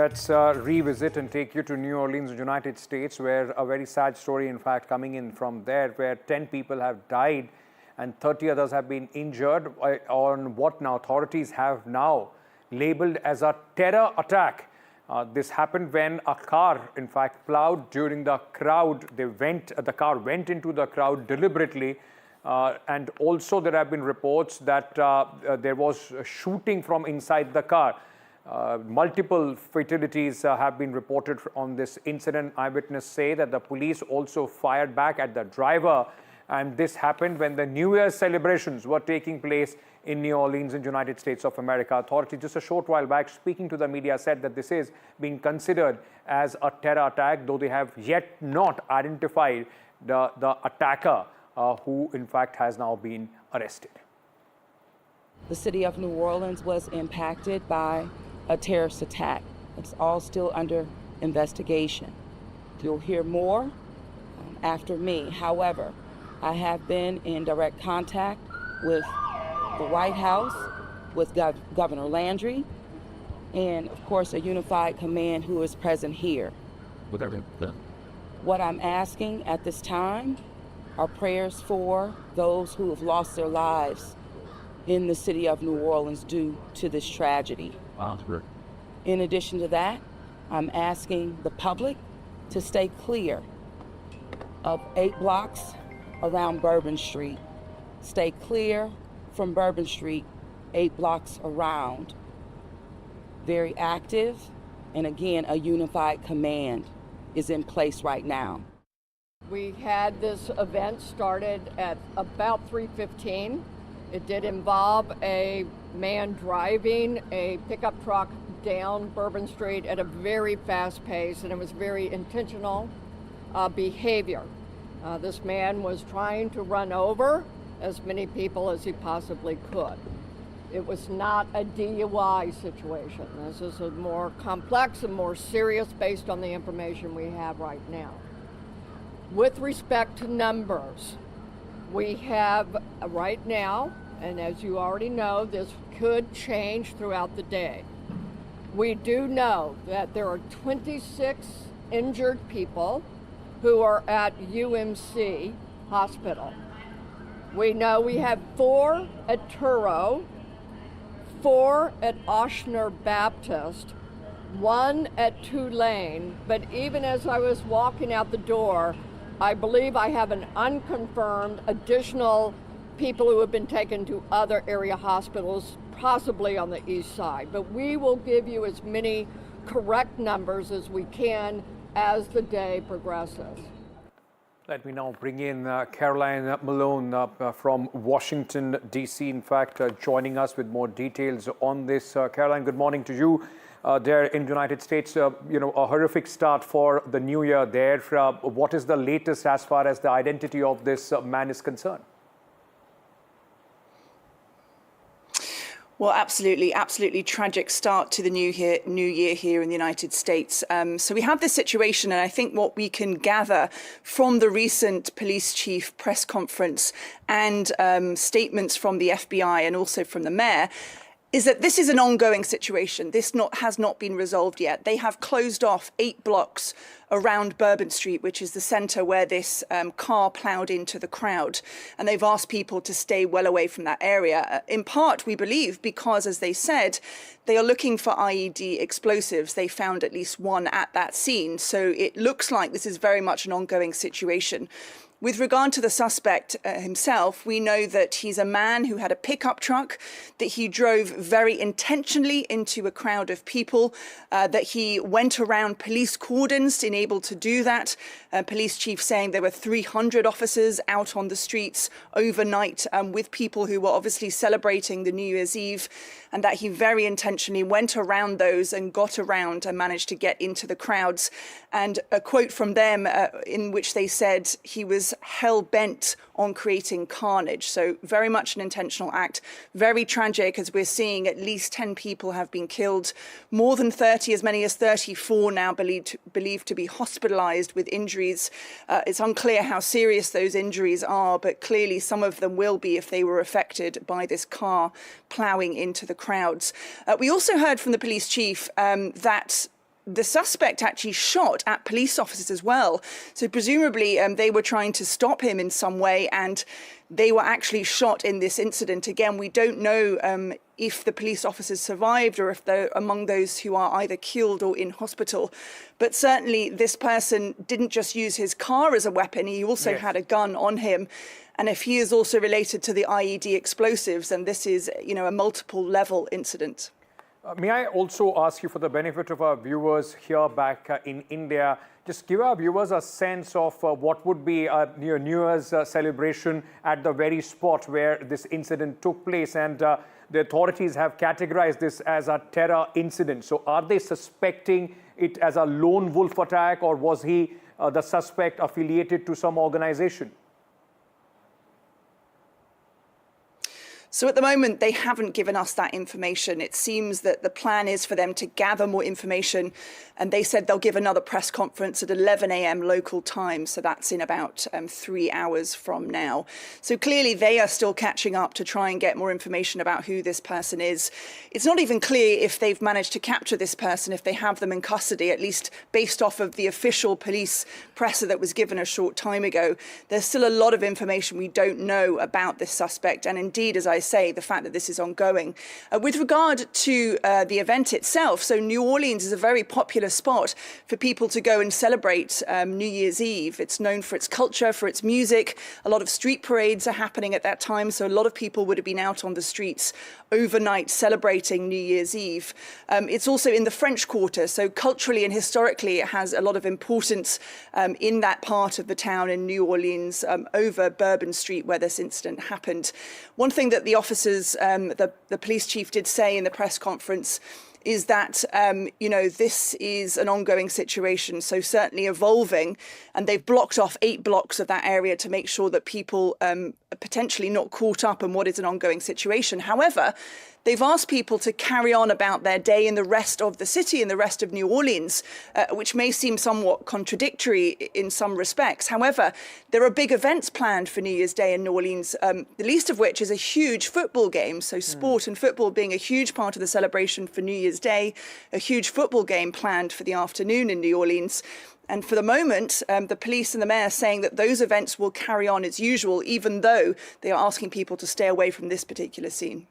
Let's revisit and take you to New Orleans, United States, where a very sad story, in fact, coming in from there, where 10 people have died and 30 others have been injured on what now authorities have now labeled as a terror attack. This happened when a car, in fact, plowed during the crowd. The car went into the crowd deliberately. And also there have been reports that there was shooting from inside the car. Multiple fatalities have been reported on this incident. Eyewitnesses say that the police also fired back at the driver, and this happened when the New Year's celebrations were taking place in New Orleans in the United States of America. Authorities just a short while back, speaking to the media, said that this is being considered as a terror attack, though they have yet not identified the attacker who in fact has now been arrested. The city of New Orleans was impacted by a terrorist attack. It's all still under investigation. You'll hear more after me. However, I have been in direct contact with the White House, with Governor Landry, and of course a unified command who is present here. What I'm asking at this time are prayers for those who have lost their lives in the city of New Orleans due to this tragedy. In addition to that, I'm asking the public to stay clear of 8 blocks around Bourbon Street. Stay clear from Bourbon Street, 8 blocks around. Very active, and again, a unified command is in place right now. We had this event started at about 3:15. It did involve a man driving a pickup truck down Bourbon Street at a very fast pace, and it was very intentional behavior. This man was trying to run over as many people as he possibly could. It was not a DUI situation. This is a more complex and more serious based on the information we have right now. With respect to numbers, we have right now, and as you already know, this could change throughout the day. We do know that there are 26 injured people who are at UMC Hospital. We know we have 4 at Turo, 4 at Oshner Baptist, 1 at Tulane, but even as I was walking out the door, I believe I have an unconfirmed additional people who have been taken to other area hospitals, possibly on the east side. But we will give you as many correct numbers as we can as the day progresses. Let me now bring in Caroline Malone from Washington, D.C., in fact, joining us with more details on this. Caroline, good morning to you. There in the United States, a horrific start for the new year there. What is the latest as far as the identity of this man is concerned? Well, absolutely tragic start to the new year here in the United States. So we have this situation, and I think what we can gather from the recent police chief press conference and statements from the FBI and also from the mayor is that this is an ongoing situation. This has not been resolved yet. They have closed off 8 blocks around Bourbon Street, which is the centre where this car ploughed into the crowd. And they've asked people to stay well away from that area, in part, we believe, because, as they said, they are looking for IED explosives. They found at least 1 at that scene. So it looks like this is very much an ongoing situation. With regard to the suspect himself, we know that he's a man who had a pickup truck, that he drove very intentionally into a crowd of people, that he went around police cordons and able to do that. Police chief saying there were 300 officers out on the streets overnight with people who were obviously celebrating the New Year's Eve, and that he very intentionally went around those and got around and managed to get into the crowds. And a quote from them in which they said he was hell-bent on creating carnage. So very much an intentional act. Very tragic, as we're seeing at least 10 people have been killed. More than 30, as many as 34 now believed to be hospitalized with injuries. It's unclear how serious those injuries are, but clearly some of them will be if they were affected by this car ploughing into the crowds. We also heard from the police chief that the suspect actually shot at police officers as well. So presumably they were trying to stop him in some way, and they were actually shot in this incident. Again, we don't know if the police officers survived or if they're among those who are either killed or in hospital. But certainly this person didn't just use his car as a weapon, he also had a gun on him. And if he is also related to the IED explosives, then this is, a multiple level incident. May I also ask you, for the benefit of our viewers here back in India, just give our viewers a sense of what would be a New Year's celebration at the very spot where this incident took place. And the authorities have categorized this as a terror incident. So are they suspecting it as a lone wolf attack, or was he, the suspect, affiliated to some organization? So at the moment, they haven't given us that information. It seems that the plan is for them to gather more information, and they said they'll give another press conference at 11 a.m. local time. So that's in about 3 hours from now. So clearly they are still catching up to try and get more information about who this person is. It's not even clear if they've managed to capture this person, if they have them in custody, at least based off of the official police presser that was given a short time ago. There's still a lot of information we don't know about this suspect. And indeed, as I say, the fact that this is ongoing. With regard to the event itself, so New Orleans is a very popular spot for people to go and celebrate New Year's Eve. It's known for its culture, for its music. A lot of street parades are happening at that time, so a lot of people would have been out on the streets overnight celebrating New Year's Eve. It's also in the French Quarter, so culturally and historically it has a lot of importance in that part of the town in New Orleans, over Bourbon Street where this incident happened. One thing that the officers, the police chief did say in the press conference is that, this is an ongoing situation, so certainly evolving, and they've blocked off 8 blocks of that area to make sure that people are potentially not caught up in what is an ongoing situation. However, they've asked people to carry on about their day in the rest of the city, in the rest of New Orleans, which may seem somewhat contradictory in some respects. However, there are big events planned for New Year's Day in New Orleans, the least of which is a huge football game. So sport and football being a huge part of the celebration for New Year's Day, a huge football game planned for the afternoon in New Orleans. And for the moment, the police and the mayor are saying that those events will carry on as usual, even though they are asking people to stay away from this particular scene.